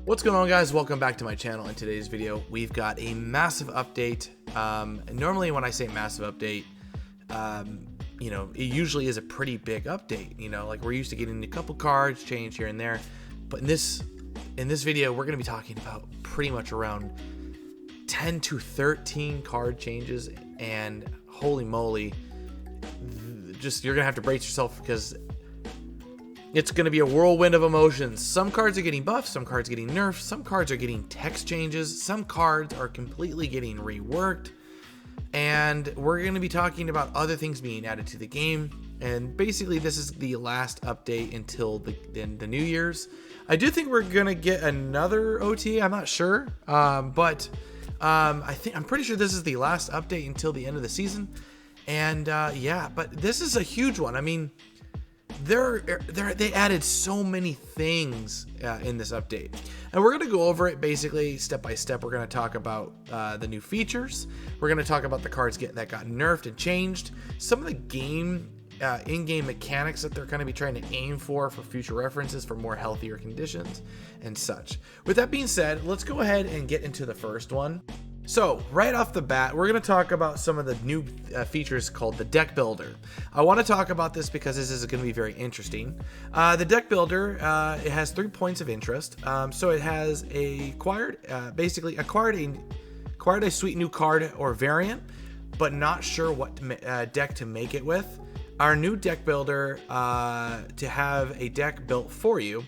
What's going on, guys? Welcome back to my channel. In today's video, we've got a massive update. Normally when I say massive update, it usually is a pretty big update. Like we're used to getting a couple cards change here and there, but in this video, we're going to be talking about pretty much around 10 to 13 card changes, and holy moly, you're gonna have to brace yourself because it's going to be a whirlwind of emotions. Some cards are getting buffed, some cards getting nerfed, some cards are getting text changes, some cards are completely getting reworked, and we're going to be talking about other things being added to the game. And basically, this is the last update until the New Year's. I do think we're going to get another OTA. I'm not sure, but I'm pretty sure this is the last update until the end of the season. And yeah, but this is a huge one. I mean, they added so many things in this update, and we're going to go over it basically step by step. We're going to talk about the new features. We're going to talk about the cards that got nerfed and changed, some of the in-game mechanics that they're going to be trying to aim for future references for more healthier conditions and such. With that being said, let's go ahead and get into the first one. So right off the bat, we're going to talk about some of the new features called the Deck Builder. I want to talk about this because this is going to be very interesting. The Deck Builder, it has 3 points of interest. So it has acquired a sweet new card or variant, but not sure what deck to make it with. Our new Deck Builder to have a deck built for you.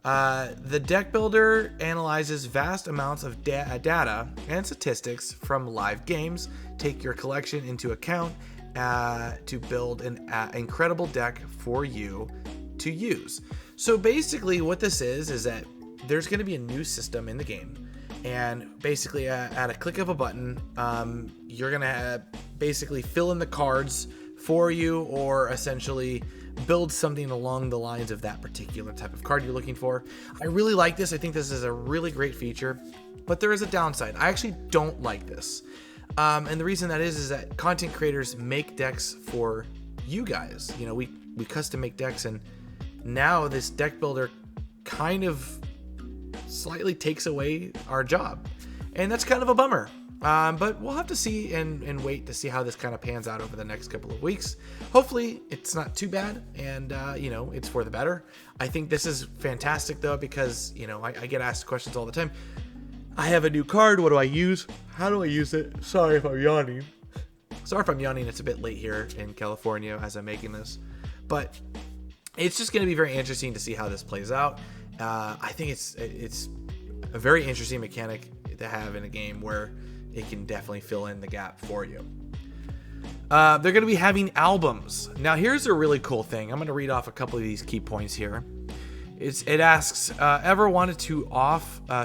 The Deck Builder analyzes vast amounts of data and statistics from live games. Take your collection into account to build an incredible deck for you to use. So basically what this is that there's going to be a new system in the game, and basically at a click of a button, you're going to basically fill in the cards for you, or essentially build something along the lines of that particular type of card you're looking for. I really like this. I think this is a really great feature, but there is a downside. I actually don't like this. And the reason that is that content creators make decks for you guys. We custom make decks, and now this Deck Builder kind of slightly takes away our job. And that's kind of a bummer. But we'll have to see and wait to see how this kind of pans out over the next couple of weeks. Hopefully it's not too bad, and it's for the better. I think this is fantastic though, because I get asked questions all the time. I have a new card, what do I use? How do I use it? Sorry if I'm yawning. It's a bit late here in California as I'm making this, but it's just going to be very interesting to see how this plays out. I think it's a very interesting mechanic to have in a game where it can definitely fill in the gap for you. They're going to be having albums. Now, here's a really cool thing. I'm going to read off a couple of these key points here. It asks, ever wanted to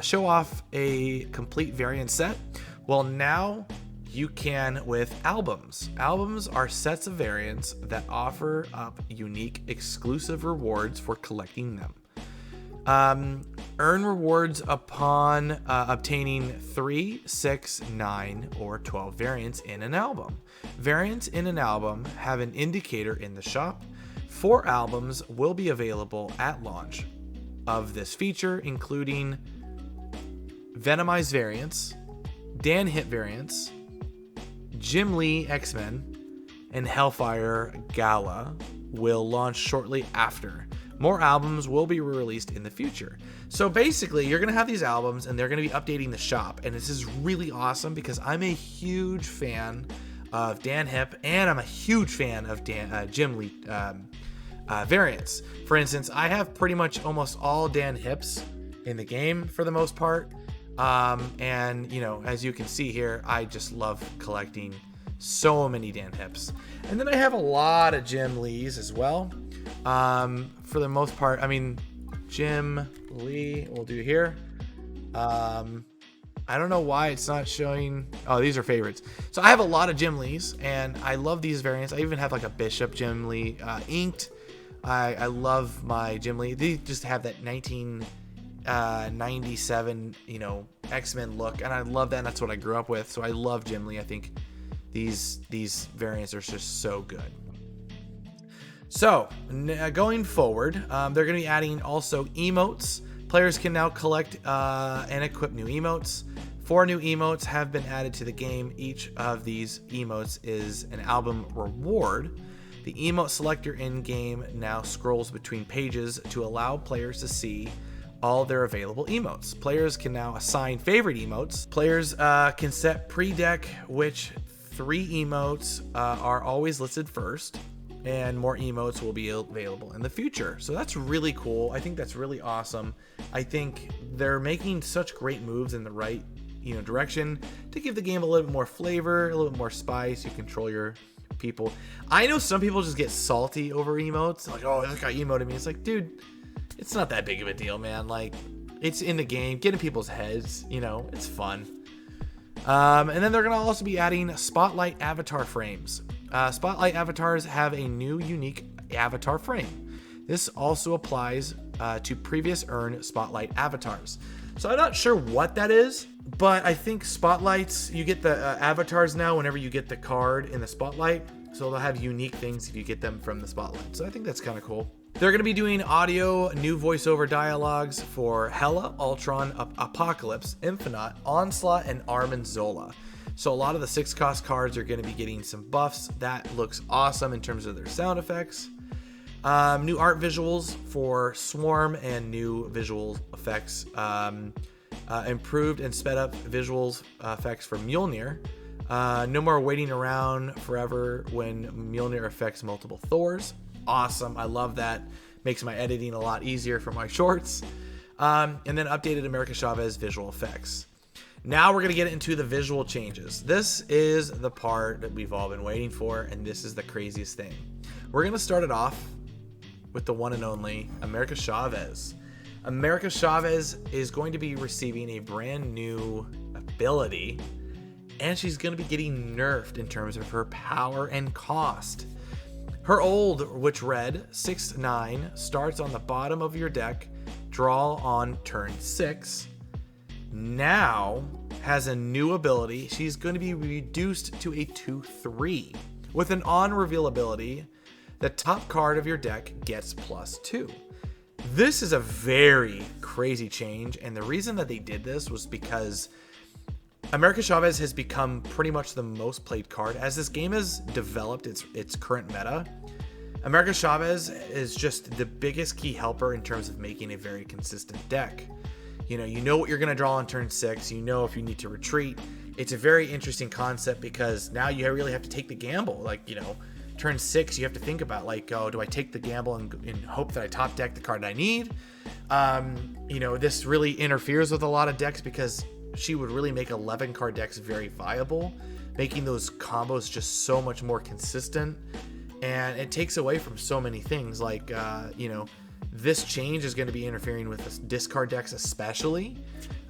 show off a complete variant set? Well, now you can with albums. Albums are sets of variants that offer up unique, exclusive rewards for collecting them. Earn rewards upon obtaining 3, 6, 9, or 12 variants in an album. Variants in an album have an indicator in the shop. 4 albums will be available at launch of this feature, including Venomized variants, Dan Hip variants, Jim Lee X-Men, and Hellfire Gala will launch shortly after. More albums will be released in the future. So basically, you're going to have these albums, and they're going to be updating the shop. And this is really awesome because I'm a huge fan of Dan Hip, and I'm a huge fan of Jim Lee variants. For instance, I have pretty much almost all Dan Hips in the game for the most part. And as you can see here, I just love collecting so many Dan Hips. And then I have a lot of Jim Lees as well. For the most part, I mean, Jim Lee we'll do here. I don't know why it's not showing. Oh, these are favorites. So I have a lot of Jim Lees, and I love these variants. I even have like a Bishop Jim Lee inked. I love my Jim Lee. They just have that 1997 X-Men look, and I love that, and that's what I grew up with. So I love Jim Lee. I think these variants are just so good. So going forward, they're going to be adding also emotes, Players can now collect and equip new emotes. 4 new emotes have been added to the game. Each of these emotes is an album reward. The emote selector in-game now scrolls between pages to allow players to see all their available emotes. Players can now assign favorite emotes. Players can set pre-deck which 3 emotes are always listed first, and more emotes will be available in the future. So that's really cool. I think that's really awesome. I think they're making such great moves in the right direction to give the game a little bit more flavor, a little bit more spice. You control your people. I know some people just get salty over emotes, like, oh, that guy emoted me. It's like, dude, it's not that big of a deal, man. Like, it's in the game, get in people's heads, it's fun. And then they're gonna also be adding Spotlight avatar frames. Spotlight avatars have a new unique avatar frame. This also applies to previous earned Spotlight avatars. So I'm not sure what that is, but I think Spotlights, you get the avatars now whenever you get the card in the Spotlight. So they'll have unique things if you get them from the Spotlight. So I think that's kind of cool. They're going to be doing audio, new voiceover dialogues for Hela, Ultron, Apocalypse, Infinite, Onslaught, and Arm and Zola. So a lot of the 6-cost cards are going to be getting some buffs. That looks awesome in terms of their sound effects. New art visuals for Swarm and new visual effects. Improved and sped up visuals effects for Mjolnir. No more waiting around forever when Mjolnir affects multiple Thors. Awesome. I love that. Makes my editing a lot easier for my shorts. And then updated America Chavez visual effects. Now we're going to get into the visual changes. This is the part that we've all been waiting for, and this is the craziest thing. We're going to start it off with the one and only America Chavez. America Chavez is going to be receiving a brand new ability, and she's going to be getting nerfed in terms of her power and cost. Her old, which read 6/9, starts on the bottom of your deck, draw on turn 6. Now has a new ability. She's going to be reduced to a 2/3. With an on-reveal ability, the top card of your deck gets +2. This is a very crazy change, and the reason that they did this was because America Chavez has become pretty much the most played card. As this game has developed its current meta, America Chavez is just the biggest key helper in terms of making a very consistent deck. You know what you're going to draw on turn 6. You know if you need to retreat. It's a very interesting concept because now you really have to take the gamble. Like, turn 6, you have to think about, like, oh, do I take the gamble and hope that I top deck the card I need? This really interferes with a lot of decks because she would really make 11 card decks very viable, making those combos just so much more consistent. And it takes away from so many things, like, this change is going to be interfering with discard decks especially.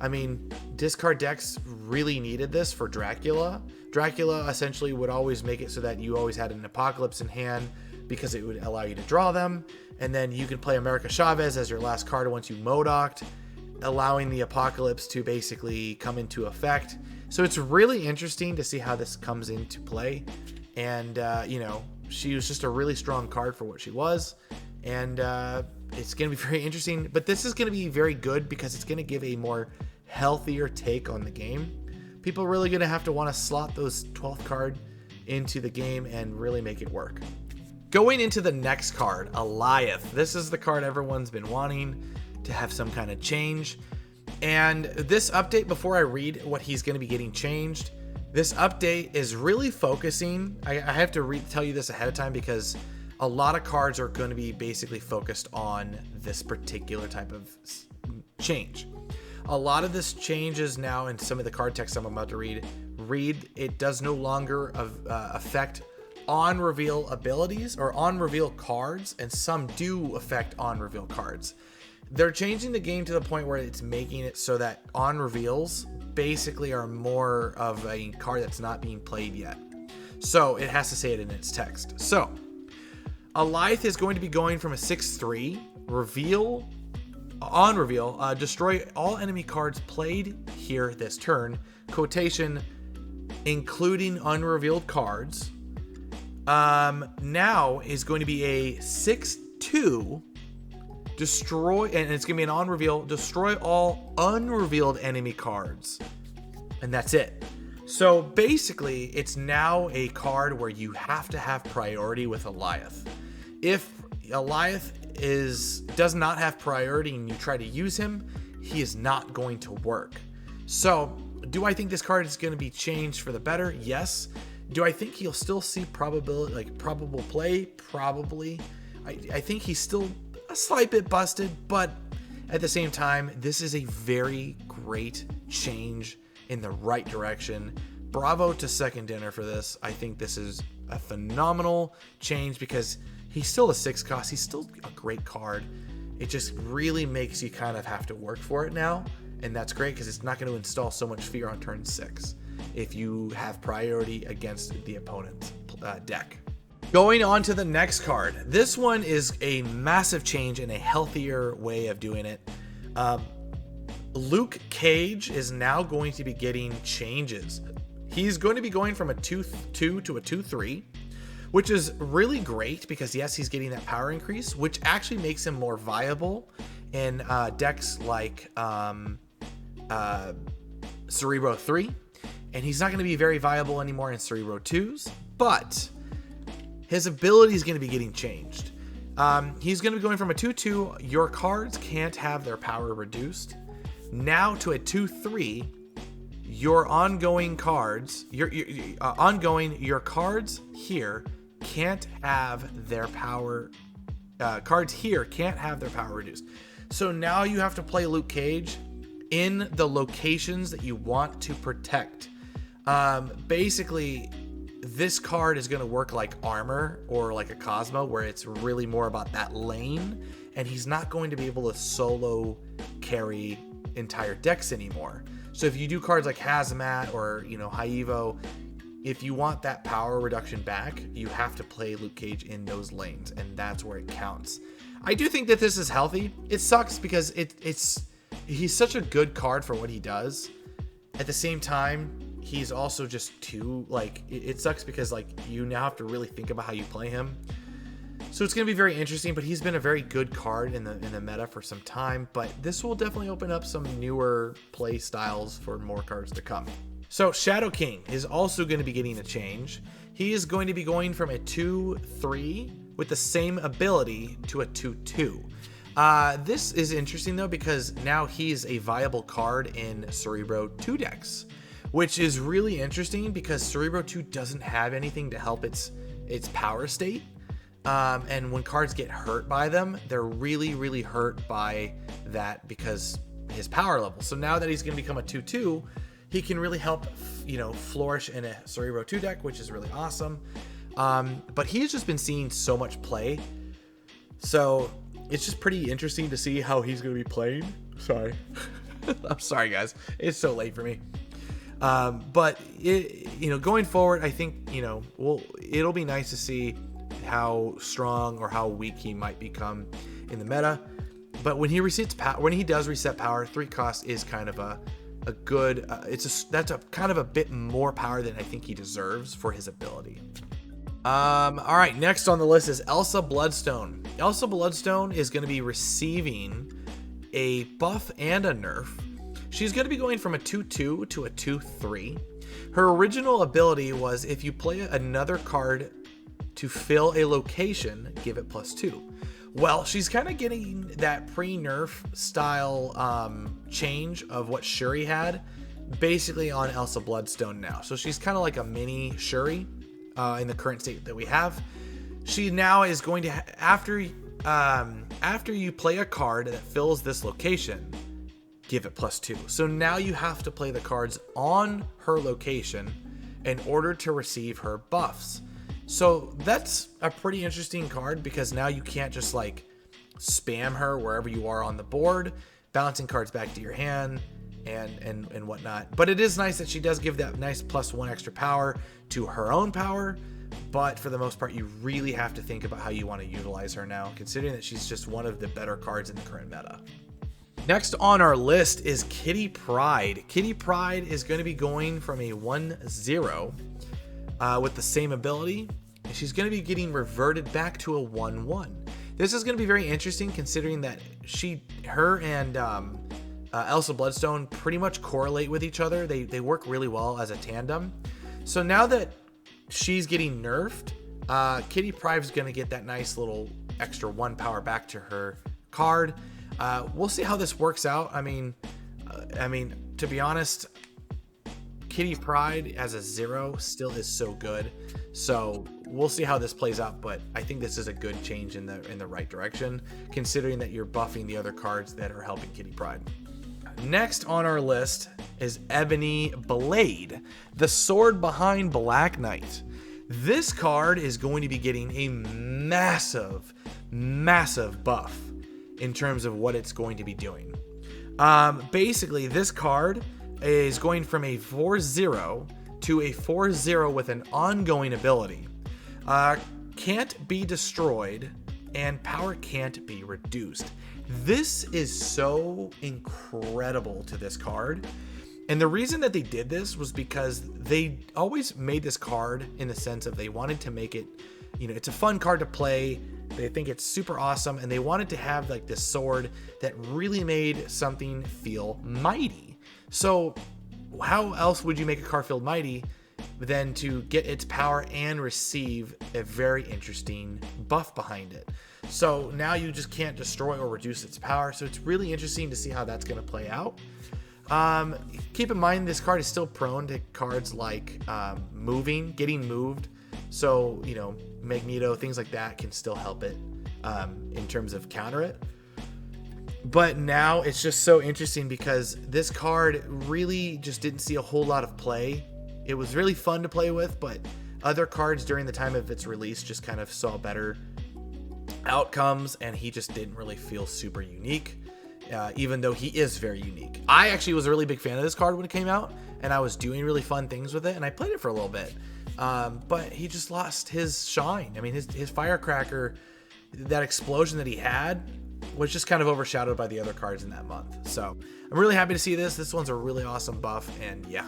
I mean, discard decks really needed this for Dracula. Dracula essentially would always make it so that you always had an Apocalypse in hand because it would allow you to draw them. And then you can play America Chavez as your last card once you Modocked, allowing the Apocalypse to basically come into effect. So it's really interesting to see how this comes into play. And, she was just a really strong card for what she was. And it's going to be very interesting. But this is going to be very good because it's going to give a more healthier take on the game. People are really going to have to want to slot those 12th card into the game and really make it work. Going into the next card, Alioth. This is the card everyone's been wanting to have some kind of change. And this update, before I read what he's going to be getting changed, this update is really focusing. I have to tell you this ahead of time because a lot of cards are going to be basically focused on this particular type of change. A lot of this changes now in some of the card text I'm about to read. It does no longer affect on-reveal abilities or on-reveal cards, and some do affect on-reveal cards. They're changing the game to the point where it's making it so that on-reveals basically are more of a card that's not being played yet. So it has to say it in its text. So Alioth is going to be going from a 6/3 on reveal, destroy all enemy cards played here this turn, quotation, including unrevealed cards. Now is going to be a 6/2 destroy, and it's going to be an on-reveal, destroy all unrevealed enemy cards. And that's it. So basically, it's now a card where you have to have priority with Alioth. If Alioth does not have priority and you try to use him, he is not going to work. So, do I think this card is going to be changed for the better? Yes. Do I think he'll still see probable play? Probably. I think he's still a slight bit busted, but at the same time, this is a very great change in the right direction. Bravo to Second Dinner for this. I think this is a phenomenal change because he's still a 6 cost. He's still a great card. It just really makes you kind of have to work for it now. And that's great because it's not going to install so much fear on turn 6 if you have priority against the opponent's deck. Going on to the next card. This one is a massive change and a healthier way of doing it. Luke Cage is now going to be getting changes. He's going to be going from a 2-2 to a 2-3, which is really great because, yes, he's getting that power increase, which actually makes him more viable in decks like Cerebro 3. And he's not going to be very viable anymore in Cerebro 2s, but his ability is going to be getting changed. He's going to be going from a 2-2, your cards can't have their power reduced, now to a 2-3, your ongoing cards, your cards here can't have their power, cards here can't have their power reduced. So now you have to play Luke Cage in the locations that you want to protect. Basically, this card is going to work like Armor or like a Cosmo, where it's really more about that lane, and he's not going to be able to solo carry entire decks anymore. So if you do cards like Hazmat or, Haivo, if you want that power reduction back, you have to play Luke Cage in those lanes, and that's where it counts. I do think that this is healthy. It sucks because he's such a good card for what he does. At the same time, he's also just too, it sucks because, you now have to really think about how you play him. So it's going to be very interesting, but he's been a very good card in the meta for some time, but this will definitely open up some newer play styles for more cards to come. So Shadow King is also going to be getting a change. He is going to be going from a 2-3 with the same ability to a 2-2. This is interesting though, because now he's a viable card in Cerebro 2 decks, which is really interesting because Cerebro 2 doesn't have anything to help its power state. And when cards get hurt by them, they're really, really hurt by that because his power level. So now that he's going to become a 2-2, he can really help, flourish in a Cerebro 2 deck, which is really awesome. But he's just been seeing so much play. So it's just pretty interesting to see how he's going to be playing. Sorry. I'm sorry, guys. It's so late for me. But going forward, I think, it'll be nice to see how strong or how weak he might become in the meta. But when he does reset power, 3 cost is kind of a good. That's a kind of a bit more power than I think he deserves for his ability. All right, next on the list is Elsa Bloodstone. Elsa Bloodstone is going to be receiving a buff and a nerf. She's going to be going from a 2-2 to a 2-3. Her original ability was if you play another card to fill a location, give it +2. Well, she's kind of getting that pre-nerf style change of what Shuri had, basically on Elsa Bloodstone now. So she's kind of like a mini Shuri in the current state that we have. She now is going to, after you play a card that fills this location, give it +2. So now you have to play the cards on her location in order to receive her buffs. So that's a pretty interesting card because now you can't just spam her wherever you are on the board, bouncing cards back to your hand and whatnot. But it is nice that she does give that nice +1 extra power to her own power. But for the most part, you really have to think about how you want to utilize her now, considering that she's just one of the better cards in the current meta. Next on our list is Kitty Pryde. Kitty Pryde is going to be going from a 1-0 with the same ability, and she's going to be getting reverted back to a 1-1. This is going to be very interesting considering that her and Elsa Bloodstone pretty much correlate with each other. They work really well as a tandem. So now that she's getting nerfed, Kitty Pryde's going to get that nice little extra 1 power back to her card. We'll see how this works out. I mean, to be honest, Kitty Pryde as a 0 still is so good. So we'll see how this plays out, but I think this is a good change in the right direction, considering that you're buffing the other cards that are helping Kitty Pryde. Next on our list is Ebony Blade, the sword behind Black Knight. This card is going to be getting a massive buff in terms of what it's going to be doing. Basically, this card is going from a 4/0 to a 4/0 with an ongoing ability. Can't be destroyed, and power can't be reduced. This is so incredible to this card. And the reason that they did this was because they always made this card in the sense of they wanted to make it, it's a fun card to play. They think it's super awesome, and they wanted to have like this sword that really made something feel mighty. So how else would you make a card feel mighty than to get its power and receive a very interesting buff behind it? So now you just can't destroy or reduce its power. So it's really interesting to see how that's going to play out. Keep in mind, this card is still prone to cards like getting moved. So, Magneto, things like that can still help it in terms of counter it. But now it's just so interesting because this card really just didn't see a whole lot of play. It was really fun to play with, but other cards during the time of its release just kind of saw better outcomes, and he just didn't really feel super unique. Even though he is very unique. I actually was a really big fan of this card when it came out, and I was doing really fun things with it, and I played it for a little bit. But he just lost his shine. I mean, his firecracker, that explosion that he had, was just kind of overshadowed by the other cards in that month. So I'm really happy to see this. This one's a really awesome buff, and yeah.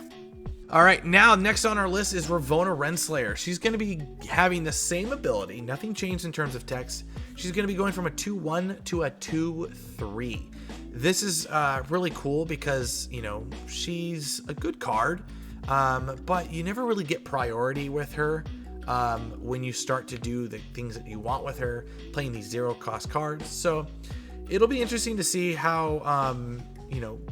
All right, now next on our list is Ravonna Renslayer. She's going to be having the same ability. Nothing changed in terms of text. She's going to be going from a 2/1 to a 2/3. This is really cool because, she's a good card, but you never really get priority with her when you start to do the things that you want with her, playing these 0-cost cards. So it'll be interesting to see how,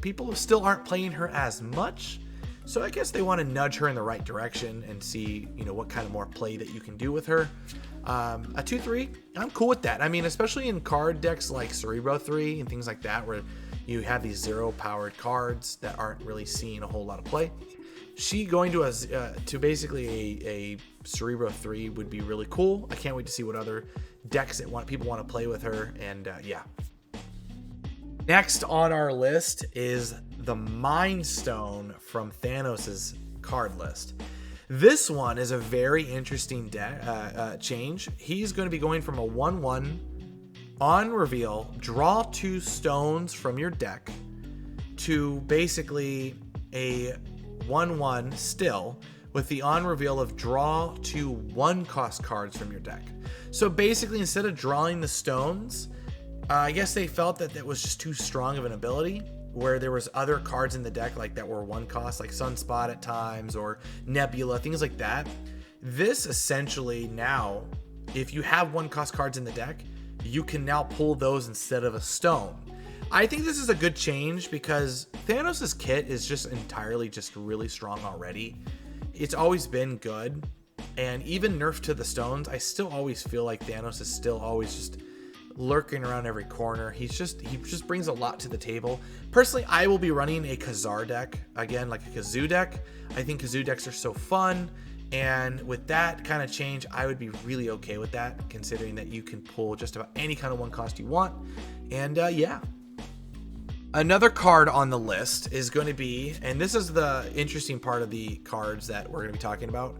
people still aren't playing her as much. So I guess they want to nudge her in the right direction and see, what kind of more play that you can do with her. A 2/3, I'm cool with that. I mean, especially in card decks like Cerebro 3 and things like that, where you have these 0-powered cards that aren't really seeing a whole lot of play. She going to basically a Cerebro 3 would be really cool. I can't wait to see what other decks that people want to play with her. And yeah. Next on our list is the Mind Stone from Thanos' card list. This one is a very interesting change. He's going to be going from a 1/1 on reveal, draw 2 stones from your deck, to basically a 1/1 still with the on reveal of draw 2 1-cost cards from your deck. So basically, instead of drawing the stones, I guess they felt that that was just too strong of an ability, where there was other cards in the deck like that were 1-cost, like Sunspot at times, or Nebula, things like that. This essentially now, if you have 1-cost cards in the deck, you can now pull those instead of a stone. I think this is a good change because Thanos' kit is just entirely just really strong already. It's always been good, and even nerfed to the stones, I still always feel like Thanos is still always just lurking around every corner. He just brings a lot to the table. Personally, I will be running a Kazar deck again, like a Kazoo deck. I think Kazoo decks are so fun, and with that kind of change, I would be really okay with that, considering that you can pull just about any kind of 1-cost you want. And yeah. Another card on the list is going to be, and this is the interesting part of the cards that we're going to be talking about.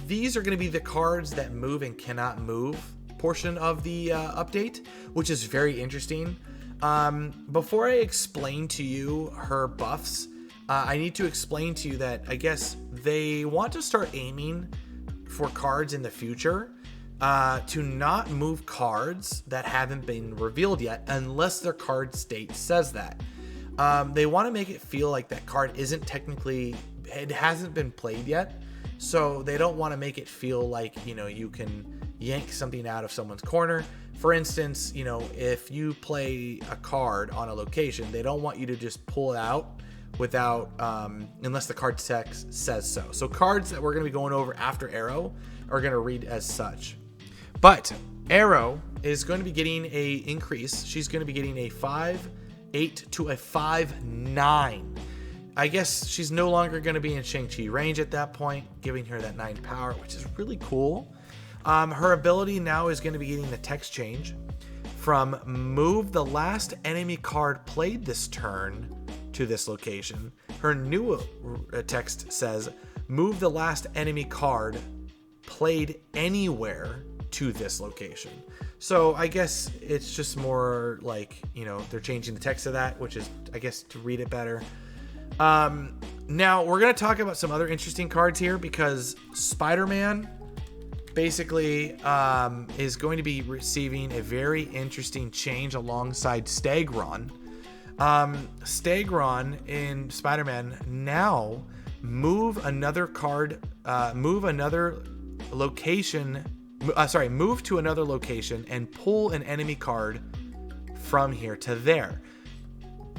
These are going to be the cards that move and cannot move portion of the update, which is very interesting. Before I explain to you her buffs, I need to explain to you that I guess they want to start aiming for cards in the future to not move cards that haven't been revealed yet unless their card state says that. They want to make it feel like that card isn't technically, it hasn't been played yet. So they don't want to make it feel like, you know, you can yank something out of someone's corner. For instance, you know, if you play a card on a location, they don't want you to just pull it out without, unless the card text says so. So cards that we're going to be going over after Arrow are going to read as such. But Arrow is going to be getting a increase. She's going to be getting a 5/8 to a 5/9. I guess she's no longer going to be in Shang-Chi range at that point, giving her that 9 power, which is really cool. Her ability now is going to be getting the text change from move the last enemy card played this turn to this location. Her new text says move the last enemy card played anywhere to this location. So I guess it's just more like, you know, they're changing the text of that, which is, I guess, to read it better. Now we're going to talk about some other interesting cards here, because Spider-Man basically is going to be receiving a very interesting change alongside Stegron. Stegron in Spider-Man now move another card, move to another location and pull an enemy card from here to there.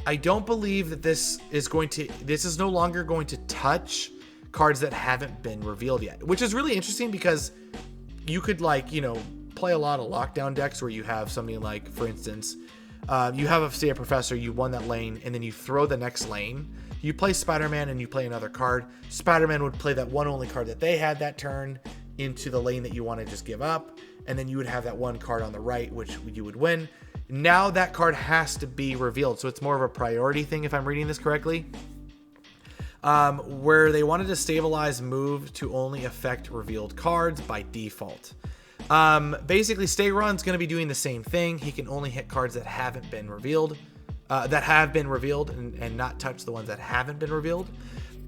I don't believe that this is no longer going to touch cards that haven't been revealed yet, which is really interesting, because you could, like, you know, play a lot of lockdown decks where you have something like, for instance, you have a professor, you won that lane, and then you throw the next lane. You play Spider-Man and you play another card. Spider-Man would play that one only card that they had that turn into the lane that you want to just give up, and then you would have that one card on the right, which you would win. Now that card has to be revealed, so it's more of a priority thing, if I'm reading this correctly. Where they wanted to stabilize move to only affect revealed cards by default. Basically, Stegron's going to be doing the same thing. He can only hit cards that haven't been revealed, and not touch the ones that haven't been revealed.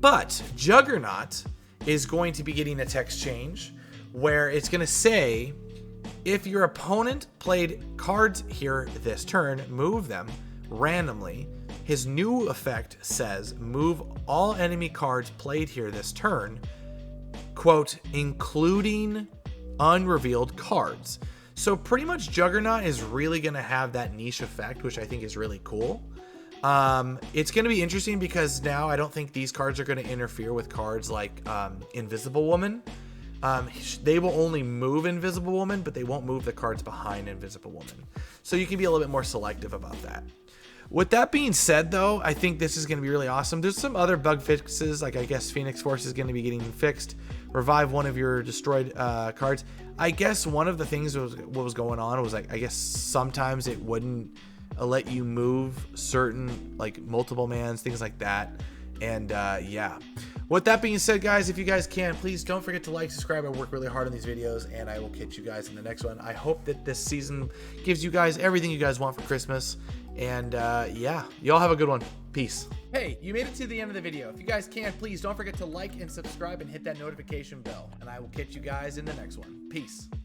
But Juggernaut is going to be getting a text change where it's going to say, if your opponent played cards here this turn, move them randomly. His new effect says, move all enemy cards played here this turn, quote, including unrevealed cards. So pretty much Juggernaut is really going to have that niche effect, which I think is really cool. It's going to be interesting because now I don't think these cards are going to interfere with cards like Invisible Woman. They will only move Invisible Woman, but they won't move the cards behind Invisible Woman. So you can be a little bit more selective about that. With that being said, though, I think this is going to be really awesome. There's some other bug fixes, like I guess Phoenix Force is going to be getting fixed. Revive one of your destroyed cards. I guess one of the things what was going on was, like, I guess sometimes it wouldn't let you move certain, like, multiple mans, things like that. And yeah. With that being said, guys, if you guys can, please don't forget to like, subscribe. I work really hard on these videos, and I will catch you guys in the next one. I hope that this season gives you guys everything you guys want for Christmas. And yeah, y'all have a good one. Peace. Hey, you made it to the end of the video. If you guys can, please don't forget to like and subscribe and hit that notification bell. And I will catch you guys in the next one. Peace.